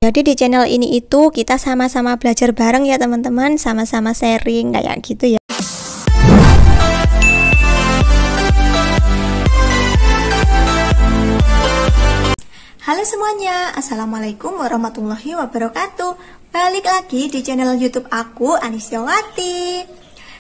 Jadi di channel ini itu kita sama-sama belajar bareng ya teman-teman, sama-sama sharing kayak gitu ya. Halo semuanya, Assalamualaikum warahmatullahi wabarakatuh. Balik lagi di channel YouTube aku, Anisyawati.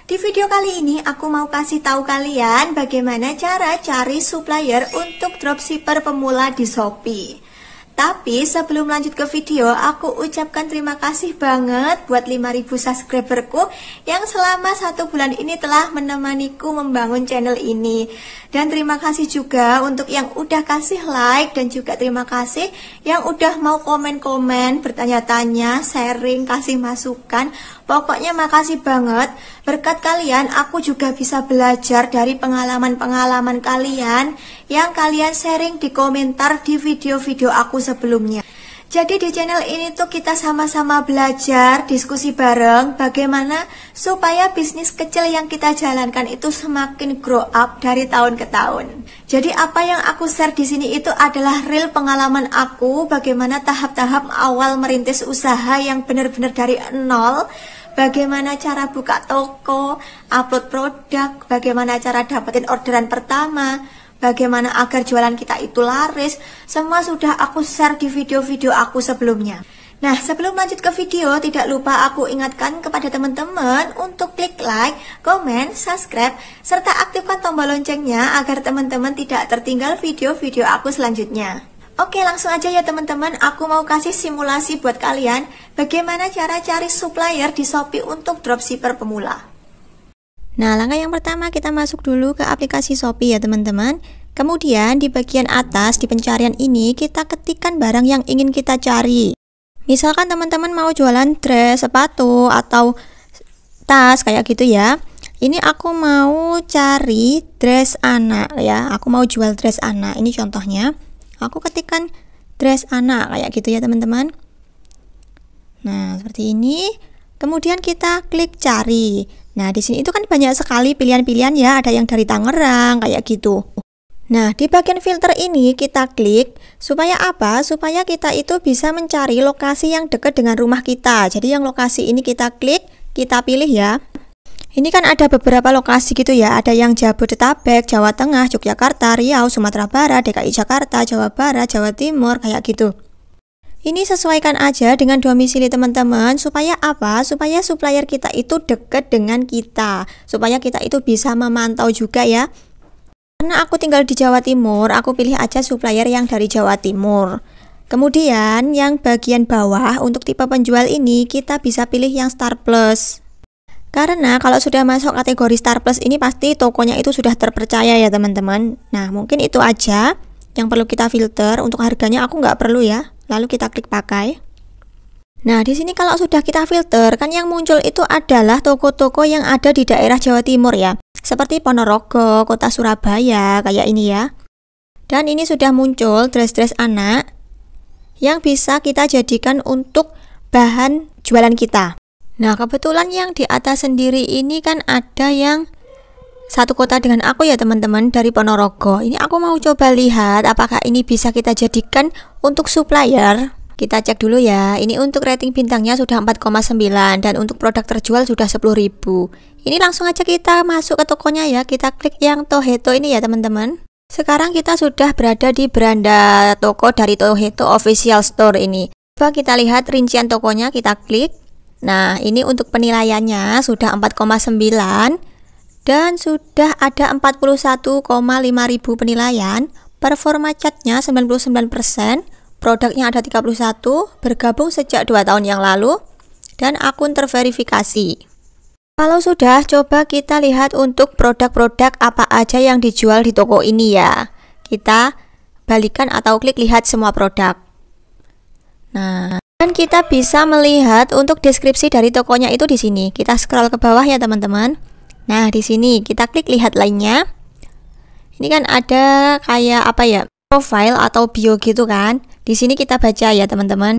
Di video kali ini aku mau kasih tahu kalian bagaimana cara cari supplier untuk dropshipper pemula di Shopee. Tapi sebelum lanjut ke video, aku ucapkan terima kasih banget buat 5.000 subscriberku yang selama 1 bulan ini telah menemaniku membangun channel ini. Dan terima kasih juga untuk yang udah kasih like, dan juga terima kasih yang udah mau komen-komen, bertanya-tanya, sharing, kasih masukan. Pokoknya makasih banget. Berkat kalian aku juga bisa belajar dari pengalaman-pengalaman kalian yang kalian sharing di komentar di video-video aku sebelumnya. Jadi di channel ini tuh kita sama-sama belajar, diskusi bareng bagaimana supaya bisnis kecil yang kita jalankan itu semakin grow up dari tahun ke tahun. Jadi apa yang aku share di sini itu adalah real pengalaman aku, bagaimana tahap-tahap awal merintis usaha yang benar-benar dari nol. Bagaimana cara buka toko, upload produk, bagaimana cara dapetin orderan pertama, bagaimana agar jualan kita itu laris. Semua sudah aku share di video-video aku sebelumnya. Nah, sebelum lanjut ke video, tidak lupa aku ingatkan kepada teman-teman untuk klik like, komen, subscribe, serta aktifkan tombol loncengnya agar teman-teman tidak tertinggal video-video aku selanjutnya. Oke, langsung aja ya teman-teman, aku mau kasih simulasi buat kalian bagaimana cara cari supplier di Shopee untuk dropshipper pemula. Nah, langkah yang pertama kita masuk dulu ke aplikasi Shopee ya teman-teman. Kemudian di bagian atas di pencarian ini kita ketikkan barang yang ingin kita cari. Misalkan teman-teman mau jualan dress, sepatu, atau tas kayak gitu ya. Ini aku mau cari dress anak ya, aku mau jual dress anak. Ini contohnya. Aku ketikkan dress anak kayak gitu ya teman-teman. Nah, seperti ini. Kemudian kita klik cari. Nah, di sini itu kan banyak sekali pilihan-pilihan ya, ada yang dari Tangerang kayak gitu. Nah, di bagian filter ini kita klik supaya apa? Supaya kita itu bisa mencari lokasi yang dekat dengan rumah kita. Jadi yang lokasi ini kita klik, kita pilih ya. Ini kan ada beberapa lokasi gitu ya, ada yang Jabodetabek, Jawa Tengah, Yogyakarta, Riau, Sumatera Barat, DKI Jakarta, Jawa Barat, Jawa Timur, kayak gitu. Ini sesuaikan aja dengan domisili teman-teman, supaya apa? Supaya supplier kita itu dekat dengan kita, supaya kita itu bisa memantau juga ya. Karena aku tinggal di Jawa Timur, aku pilih aja supplier yang dari Jawa Timur. Kemudian yang bagian bawah untuk tipe penjual ini kita bisa pilih yang Star Plus. Karena kalau sudah masuk kategori Star Plus ini pasti tokonya itu sudah terpercaya ya teman-teman. Nah, mungkin itu aja yang perlu kita filter. Untuk harganya aku nggak perlu ya. Lalu kita klik pakai. Nah, di sini kalau sudah kita filter, kan yang muncul itu adalah toko-toko yang ada di daerah Jawa Timur ya. Seperti Ponorogo, Kota Surabaya, kayak ini ya. Dan ini sudah muncul dress-dress anak yang bisa kita jadikan untuk bahan jualan kita. Nah, kebetulan yang di atas sendiri ini kan ada yang satu kota dengan aku ya teman-teman, dari Ponorogo. Ini aku mau coba lihat apakah ini bisa kita jadikan untuk supplier. Kita cek dulu ya. Ini untuk rating bintangnya sudah 4,9 dan untuk produk terjual sudah 10.000. Ini langsung aja kita masuk ke tokonya ya. Kita klik yang Toheto ini ya teman-teman. Sekarang kita sudah berada di beranda toko dari Toheto Official Store ini. Coba kita lihat rincian tokonya, kita klik. Nah, ini untuk penilaiannya sudah 4,9 dan sudah ada 41,5.000 penilaian. Performa catnya 99%, produknya ada 31, bergabung sejak 2 tahun yang lalu, dan akun terverifikasi. Kalau sudah, coba kita lihat untuk produk-produk apa aja yang dijual di toko ini ya. Kita balikan atau klik lihat semua produk. Nah, dan kita bisa melihat untuk deskripsi dari tokonya itu di sini. Kita scroll ke bawah ya teman-teman. Nah, di sini kita klik lihat lainnya. Ini kan ada kayak apa ya? Profile atau bio gitu kan. Di sini kita baca ya teman-teman.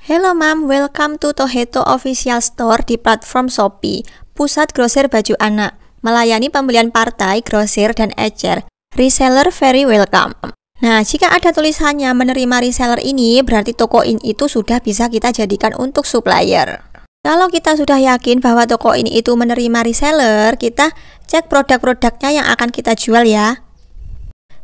Hello ma'am, welcome to Toheto Official Store di platform Shopee, pusat grosir baju anak, melayani pembelian partai, grosir dan ecer. Reseller very welcome. Nah, jika ada tulisannya menerima reseller ini, berarti toko ini itu sudah bisa kita jadikan untuk supplier. Kalau kita sudah yakin bahwa toko ini itu menerima reseller, kita cek produk-produknya yang akan kita jual ya.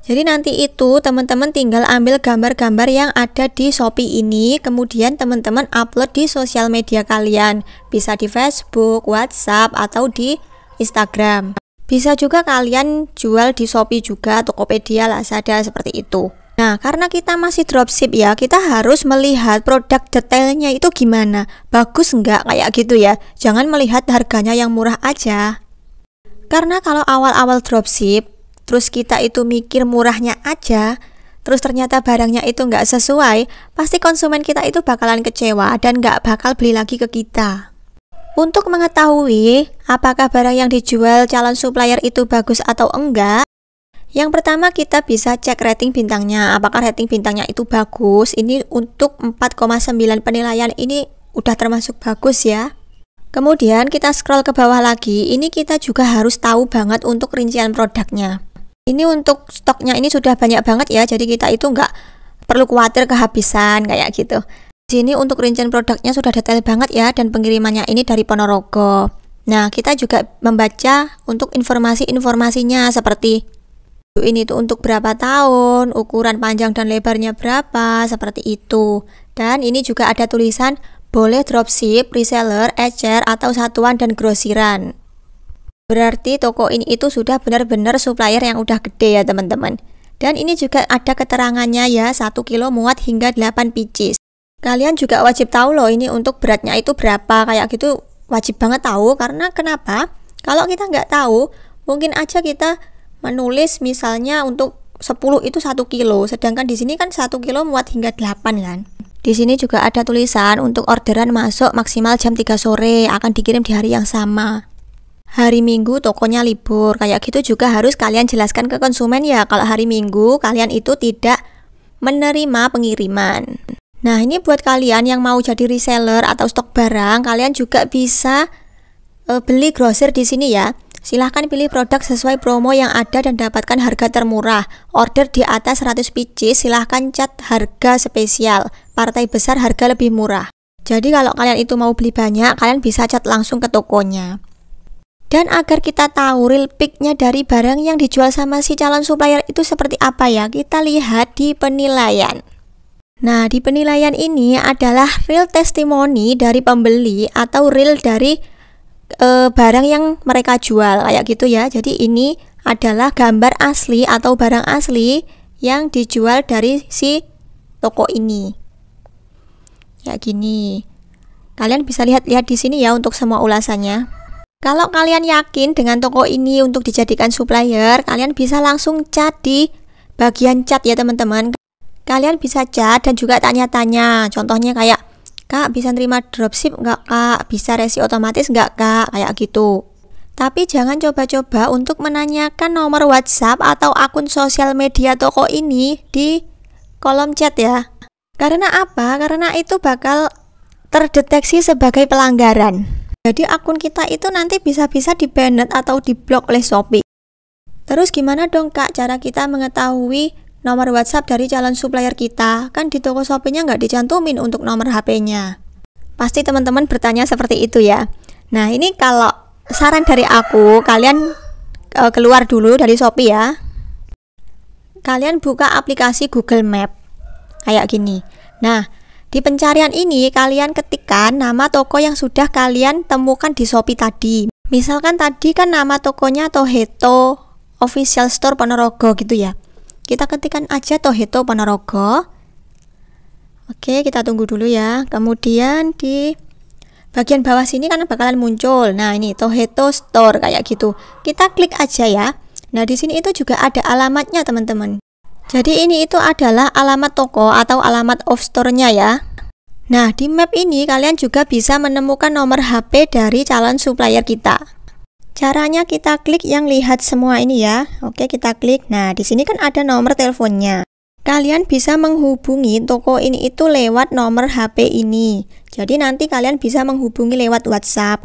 Jadi nanti itu teman-teman tinggal ambil gambar-gambar yang ada di Shopee ini, kemudian teman-teman upload di sosial media kalian. Bisa di Facebook, WhatsApp, atau di Instagram. Bisa juga kalian jual di Shopee juga, Tokopedia, Lazada, seperti itu. Nah, karena kita masih dropship ya, kita harus melihat produk detailnya itu gimana. Bagus nggak kayak gitu ya. Jangan melihat harganya yang murah aja. Karena kalau awal-awal dropship, terus kita itu mikir murahnya aja, terus ternyata barangnya itu nggak sesuai, pasti konsumen kita itu bakalan kecewa dan nggak bakal beli lagi ke kita. Untuk mengetahui apakah barang yang dijual calon supplier itu bagus atau enggak, yang pertama kita bisa cek rating bintangnya. Apakah rating bintangnya itu bagus? Ini untuk 4,9 penilaian ini udah termasuk bagus ya. Kemudian kita scroll ke bawah lagi, ini kita juga harus tahu banget untuk rincian produknya. Ini untuk stoknya ini sudah banyak banget ya, jadi kita itu nggak perlu khawatir kehabisan kayak gitu. Di sini untuk rincian produknya sudah detail banget ya, dan pengirimannya ini dari Ponorogo. Nah, kita juga membaca untuk informasi-informasinya seperti ini tuh untuk berapa tahun, ukuran panjang dan lebarnya berapa, seperti itu. Dan ini juga ada tulisan boleh dropship, reseller, ecer, atau satuan dan grosiran. Berarti toko ini itu sudah benar-benar supplier yang udah gede ya teman-teman. Dan ini juga ada keterangannya ya, 1 kilo muat hingga 8 pieces. Kalian juga wajib tahu loh ini untuk beratnya itu berapa, kayak gitu wajib banget tahu. Karena kenapa? Kalau kita nggak tahu, mungkin aja kita menulis misalnya untuk 10 itu 1 kilo, sedangkan di sini kan 1 kilo muat hingga 8 kan. Di sini juga ada tulisan untuk orderan masuk maksimal jam 3 sore, akan dikirim di hari yang sama. Hari Minggu tokonya libur, kayak gitu juga harus kalian jelaskan ke konsumen ya, kalau hari Minggu kalian itu tidak menerima pengiriman. Nah, ini buat kalian yang mau jadi reseller atau stok barang, kalian juga bisa beli grosir di sini ya. Silahkan pilih produk sesuai promo yang ada dan dapatkan harga termurah. Order di atas 100 pieces, silahkan cat harga spesial. Partai besar harga lebih murah. Jadi kalau kalian itu mau beli banyak, kalian bisa cat langsung ke tokonya. Dan agar kita tahu real pick-nya dari barang yang dijual sama si calon supplier itu seperti apa ya, kita lihat di penilaian. Nah, di penilaian ini adalah real testimoni dari pembeli atau real dari barang yang mereka jual, kayak gitu ya. Jadi ini adalah gambar asli atau barang asli yang dijual dari si toko ini. Ya gini. Kalian bisa lihat-lihat di sini ya untuk semua ulasannya. Kalau kalian yakin dengan toko ini untuk dijadikan supplier, kalian bisa langsung chat di bagian chat ya teman-teman. Kalian bisa chat dan juga tanya-tanya. Contohnya kayak, Kak, bisa nerima dropship nggak Kak? Bisa resi otomatis nggak Kak? Kayak gitu. Tapi jangan coba-coba untuk menanyakan nomor WhatsApp atau akun sosial media toko ini di kolom chat ya. Karena apa? Karena itu bakal terdeteksi sebagai pelanggaran. Jadi akun kita itu nanti bisa-bisa di-banned atau di-block oleh Shopee. Terus gimana dong Kak cara kita mengetahui nomor WhatsApp dari calon supplier kita? Kan di toko Shopee-nya nggak dicantumin untuk nomor HP-nya. Pasti teman-teman bertanya seperti itu ya. Nah, ini kalau saran dari aku, kalian keluar dulu dari Shopee ya. Kalian buka aplikasi Google Map. Kayak gini. Nah, di pencarian ini kalian ketikkan nama toko yang sudah kalian temukan di Shopee tadi. Misalkan tadi kan nama tokonya Toheto Official Store Ponorogo gitu ya. Kita ketikkan aja Toheto Ponorogo. Oke, kita tunggu dulu ya. Kemudian di bagian bawah sini kan bakalan muncul. Nah, ini Toheto Store kayak gitu. Kita klik aja ya. Nah, di sini itu juga ada alamatnya, teman-teman. Jadi ini itu adalah alamat toko atau alamat off store-nya ya. Nah, di map ini kalian juga bisa menemukan nomor HP dari calon supplier kita. Caranya kita klik yang lihat semua ini ya. Oke, kita klik. Nah, di sini kan ada nomor teleponnya. Kalian bisa menghubungi toko ini itu lewat nomor HP ini. Jadi nanti kalian bisa menghubungi lewat WhatsApp.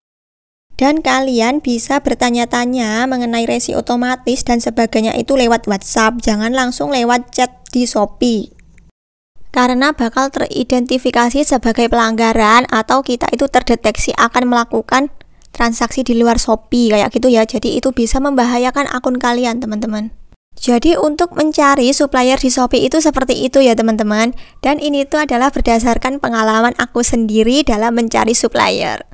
Dan kalian bisa bertanya-tanya mengenai resi otomatis dan sebagainya itu lewat WhatsApp. Jangan langsung lewat chat di Shopee. Karena bakal teridentifikasi sebagai pelanggaran atau kita itu terdeteksi akan melakukan transaksi di luar Shopee kayak gitu ya. Jadi itu bisa membahayakan akun kalian, teman-teman. Jadi untuk mencari supplier di Shopee itu seperti itu ya teman-teman. Dan ini tuh adalah berdasarkan pengalaman aku sendiri dalam mencari supplier.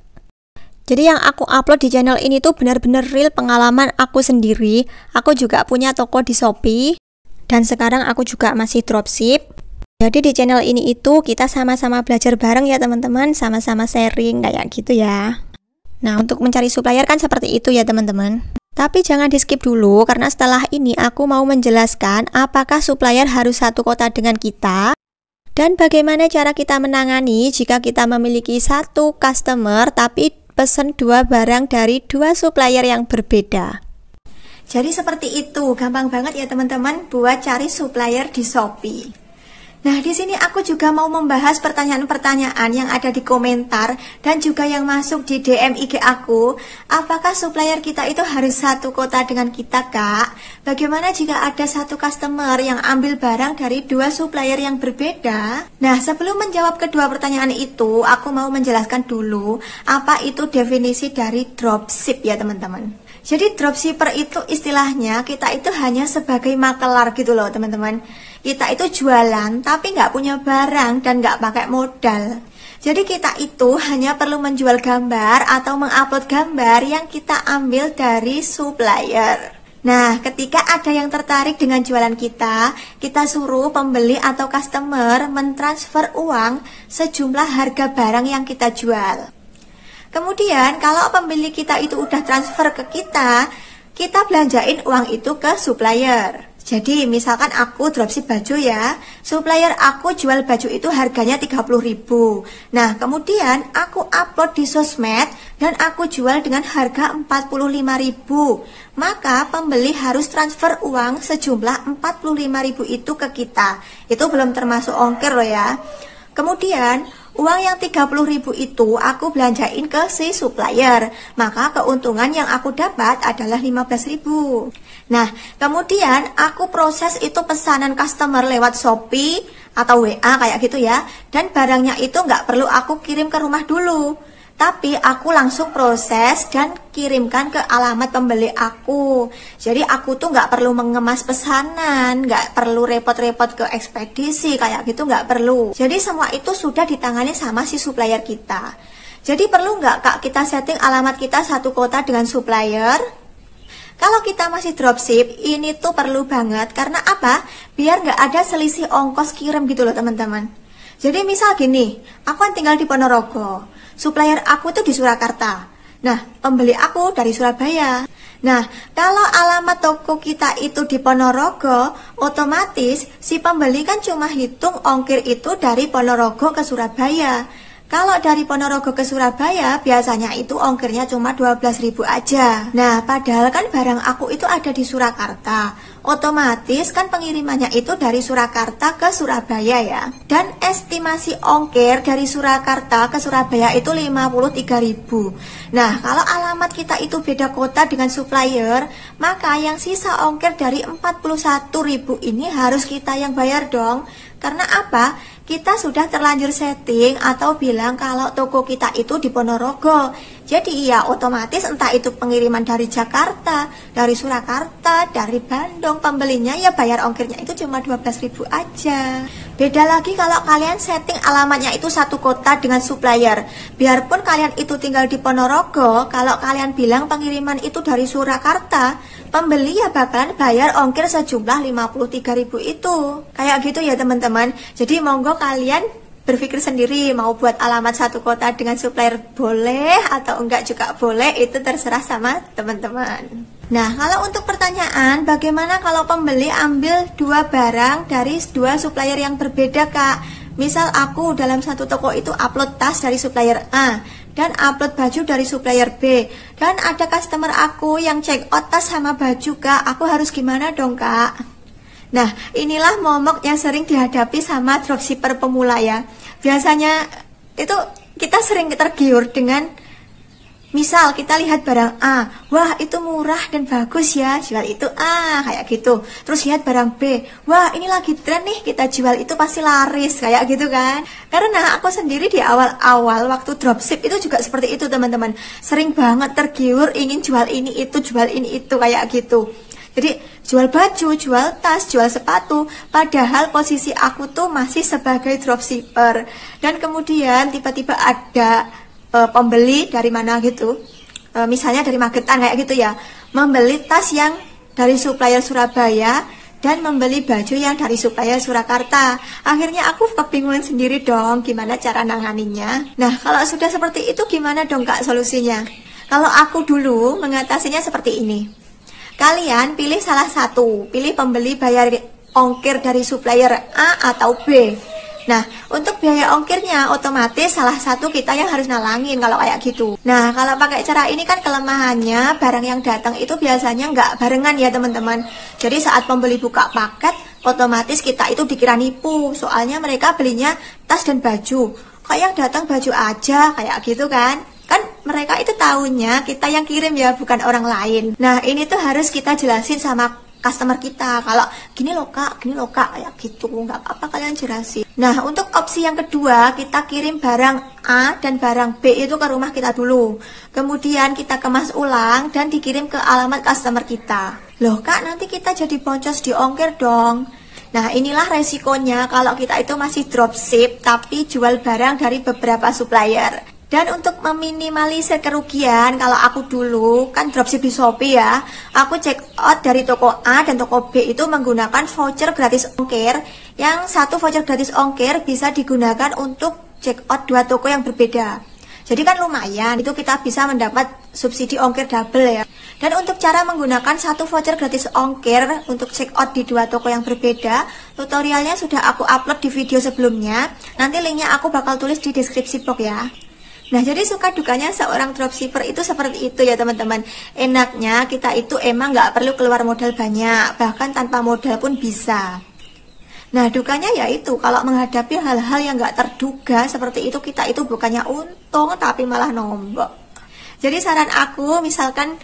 Jadi yang aku upload di channel ini tuh benar-benar real pengalaman aku sendiri. Aku juga punya toko di Shopee. Dan sekarang aku juga masih dropship. Jadi di channel ini itu kita sama-sama belajar bareng ya teman-teman. Sama-sama sharing kayak gitu ya. Nah untuk mencari supplier kan seperti itu ya teman-teman. Tapi jangan di skip dulu karena setelah ini aku mau menjelaskan apakah supplier harus satu kota dengan kita dan bagaimana cara kita menangani jika kita memiliki satu customer tapi pesen dua barang dari dua supplier yang berbeda. Jadi seperti itu, gampang banget ya teman-teman buat cari supplier di Shopee. Nah, di sini aku juga mau membahas pertanyaan-pertanyaan yang ada di komentar dan juga yang masuk di DM IG aku. Apakah supplier kita itu harus satu kota dengan kita, Kak? Bagaimana jika ada satu customer yang ambil barang dari dua supplier yang berbeda? Nah, sebelum menjawab kedua pertanyaan itu, aku mau menjelaskan dulu apa itu definisi dari dropship ya, teman-teman. Jadi dropshipper itu istilahnya kita itu hanya sebagai makelar gitu loh, teman-teman. Kita itu jualan tapi nggak punya barang dan nggak pakai modal. Jadi kita itu hanya perlu menjual gambar atau mengupload gambar yang kita ambil dari supplier. Nah, ketika ada yang tertarik dengan jualan kita suruh pembeli atau customer mentransfer uang sejumlah harga barang yang kita jual. Kemudian kalau pembeli kita itu udah transfer ke kita belanjain uang itu ke supplier. Jadi misalkan aku dropship baju ya, supplier aku jual baju itu harganya 30.000. Nah kemudian aku upload di sosmed dan aku jual dengan harga 45.000. Maka pembeli harus transfer uang sejumlah 45.000 itu ke kita. Itu belum termasuk ongkir loh ya. Kemudian uang yang 30.000 itu aku belanjain ke si supplier. Maka keuntungan yang aku dapat adalah 15.000. Nah, kemudian aku proses itu pesanan customer lewat Shopee atau WA kayak gitu ya. Dan barangnya itu nggak perlu aku kirim ke rumah dulu, tapi aku langsung proses dan kirimkan ke alamat pembeli aku. Jadi aku tuh nggak perlu mengemas pesanan, nggak perlu repot-repot ke ekspedisi kayak gitu, nggak perlu. Jadi semua itu sudah ditangani sama si supplier kita. Jadi perlu nggak Kak kita setting alamat kita satu kota dengan supplier? Kalau kita masih dropship, ini tuh perlu banget. Karena apa? Biar nggak ada selisih ongkos kirim gitu loh teman-teman. Jadi misal gini, aku kan tinggal di Ponorogo, supplier aku tuh di Surakarta. Nah, pembeli aku dari Surabaya. Nah, kalau alamat toko kita itu di Ponorogo, otomatis si pembeli kan cuma hitung ongkir itu dari Ponorogo ke Surabaya. Kalau dari Ponorogo ke Surabaya, biasanya itu ongkirnya cuma 12.000 aja. Nah, padahal kan barang aku itu ada di Surakarta. Otomatis kan pengirimannya itu dari Surakarta ke Surabaya ya. Dan estimasi ongkir dari Surakarta ke Surabaya itu 53.000. Nah, kalau alamat kita itu beda kota dengan supplier, maka yang sisa ongkir dari 41.000 ini harus kita yang bayar dong. Karena apa? Kita sudah terlanjur setting atau bilang kalau toko kita itu di Ponorogo. Jadi ya otomatis entah itu pengiriman dari Jakarta, dari Surakarta, dari Bandung, pembelinya ya bayar ongkirnya itu cuma 12.000 aja. Beda lagi kalau kalian setting alamatnya itu satu kota dengan supplier. Biarpun kalian itu tinggal di Ponorogo, kalau kalian bilang pengiriman itu dari Surakarta, pembeli ya bakalan bayar ongkir sejumlah 53.000 itu. Kayak gitu ya teman-teman. Jadi monggo kalian berpikir sendiri mau buat alamat satu kota dengan supplier boleh atau enggak juga boleh, itu terserah sama teman-teman. Nah, kalau untuk pertanyaan bagaimana kalau pembeli ambil dua barang dari dua supplier yang berbeda Kak? Misal aku dalam satu toko itu upload tas dari supplier A dan upload baju dari supplier B, dan ada customer aku yang check out tas sama baju Kak, aku harus gimana dong Kak? Nah, inilah momok yang sering dihadapi sama dropshipper pemula ya. Biasanya itu kita sering tergiur dengan Misal kita lihat barang A, wah itu murah dan bagus ya, jual itu A, kayak gitu. Terus lihat barang B, wah ini lagi tren nih, kita jual itu pasti laris, kayak gitu kan. Karena aku sendiri di awal-awal waktu dropship itu juga seperti itu teman-teman. Sering banget tergiur ingin jual ini itu, kayak gitu. Jadi jual baju, jual tas, jual sepatu, padahal posisi aku tuh masih sebagai dropshipper. Dan kemudian tiba-tiba ada pembeli dari mana gitu, misalnya dari Magetan kayak gitu ya, membeli tas yang dari supplier Surabaya dan membeli baju yang dari supplier Surakarta. Akhirnya aku kebingungan sendiri dong gimana cara nanganinya. Nah kalau sudah seperti itu gimana dong Kak solusinya? Kalau aku dulu mengatasinya seperti ini. Kalian pilih salah satu, pilih pembeli bayar ongkir dari supplier A atau B. Nah, untuk biaya ongkirnya otomatis salah satu kita yang harus nalangin kalau kayak gitu. Nah, kalau pakai cara ini kan kelemahannya barang yang datang itu biasanya nggak barengan ya teman-teman. Jadi saat pembeli buka paket, otomatis kita itu dikira nipu. Soalnya mereka belinya tas dan baju. Kok yang datang baju aja kayak gitu kan? Kan mereka itu tahunya kita yang kirim ya, bukan orang lain. Nah, ini tuh harus kita jelasin sama customer kita, kalau gini loh kak, kayak gitu, nggak apa-apa kalian jelasin. Nah untuk opsi yang kedua, kita kirim barang A dan barang B itu ke rumah kita dulu, kemudian kita kemas ulang dan dikirim ke alamat customer kita. Loh kak, nanti kita jadi boncos di ongkir dong. Nah inilah resikonya kalau kita itu masih dropship tapi jual barang dari beberapa supplier. Dan untuk meminimalisir kerugian, kalau aku dulu kan dropship di Shopee ya, aku check out dari toko A dan toko B itu menggunakan voucher gratis ongkir. Yang satu voucher gratis ongkir bisa digunakan untuk check out dua toko yang berbeda. Jadi kan lumayan, itu kita bisa mendapat subsidi ongkir double ya. Dan untuk cara menggunakan satu voucher gratis ongkir untuk check out di dua toko yang berbeda, tutorialnya sudah aku upload di video sebelumnya. Nanti linknya aku bakal tulis di deskripsi box ya. Nah jadi suka dukanya seorang dropshipper itu seperti itu ya teman-teman. Enaknya kita itu emang nggak perlu keluar modal banyak, bahkan tanpa modal pun bisa. Nah dukanya yaitu kalau menghadapi hal-hal yang nggak terduga seperti itu, kita itu bukannya untung tapi malah nombok. Jadi saran aku, misalkan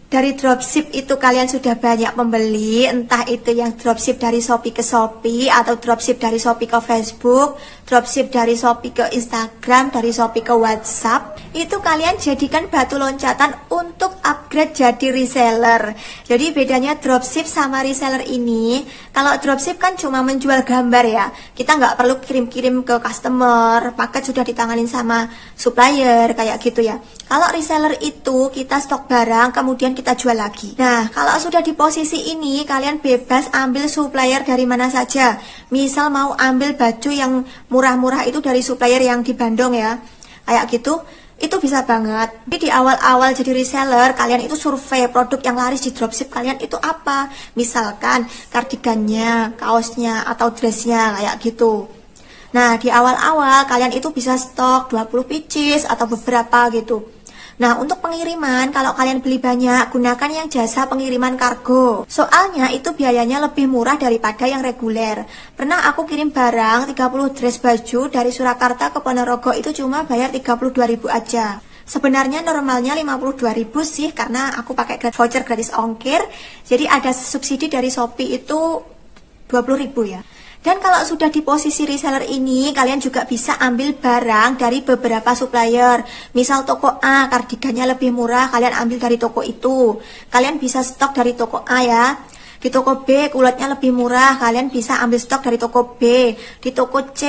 dari dropship itu kalian sudah banyak membeli, entah itu yang dropship dari Shopee ke Shopee, atau dropship dari Shopee ke Facebook, dropship dari Shopee ke Instagram, dari Shopee ke WhatsApp, itu kalian jadikan batu loncatan untuk upgrade jadi reseller. Jadi bedanya dropship sama reseller ini, kalau dropship kan cuma menjual gambar ya, kita nggak perlu kirim-kirim ke customer, paket sudah ditanganin sama supplier kayak gitu ya. Kalau reseller itu kita stok barang kemudian kita jual lagi. Nah kalau sudah di posisi ini, kalian bebas ambil supplier dari mana saja. Misal mau ambil baju yang murah-murah itu dari supplier yang di Bandung ya, kayak gitu, itu bisa banget. Jadi di awal-awal jadi reseller, kalian itu survei produk yang laris di dropship kalian itu apa. Misalkan kardigannya, kaosnya, atau dressnya kayak gitu. Nah di awal-awal kalian itu bisa stok 20 pieces atau beberapa gitu. Nah untuk pengiriman, kalau kalian beli banyak, gunakan yang jasa pengiriman kargo. Soalnya itu biayanya lebih murah daripada yang reguler. Pernah aku kirim barang 30 dress baju dari Surakarta ke Ponorogo, itu cuma bayar 32.000 aja. Sebenarnya normalnya 52.000 sih, karena aku pakai voucher gratis ongkir. Jadi ada subsidi dari Shopee itu 20.000 ya. Dan kalau sudah di posisi reseller ini, kalian juga bisa ambil barang dari beberapa supplier. Misal toko A, kardigannya lebih murah, kalian ambil dari toko itu. Kalian bisa stok dari toko A ya. Di toko B, kulitnya lebih murah, kalian bisa ambil stok dari toko B. Di toko C,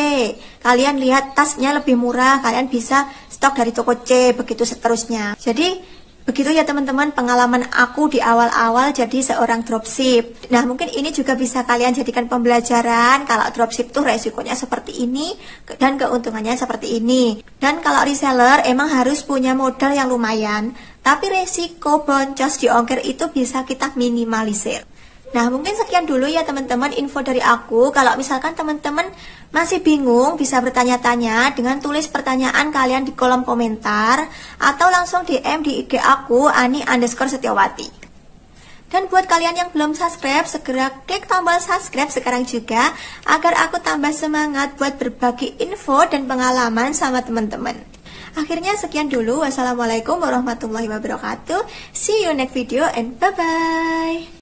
kalian lihat tasnya lebih murah, kalian bisa stok dari toko C, begitu seterusnya. Jadi begitu ya teman-teman pengalaman aku di awal-awal jadi seorang dropship. Nah mungkin ini juga bisa kalian jadikan pembelajaran kalau dropship tuh resikonya seperti ini dan keuntungannya seperti ini. Dan kalau reseller emang harus punya modal yang lumayan, tapi resiko boncos di ongkir itu bisa kita minimalisir. Nah mungkin sekian dulu ya teman-teman info dari aku. Kalau misalkan teman-teman masih bingung, bisa bertanya-tanya dengan tulis pertanyaan kalian di kolom komentar, atau langsung DM di IG aku Ani_Setiawati. Dan buat kalian yang belum subscribe, segera klik tombol subscribe sekarang juga, agar aku tambah semangat buat berbagi info dan pengalaman sama teman-teman. Akhirnya sekian dulu. Wassalamualaikum warahmatullahi wabarakatuh. See you next video and bye-bye.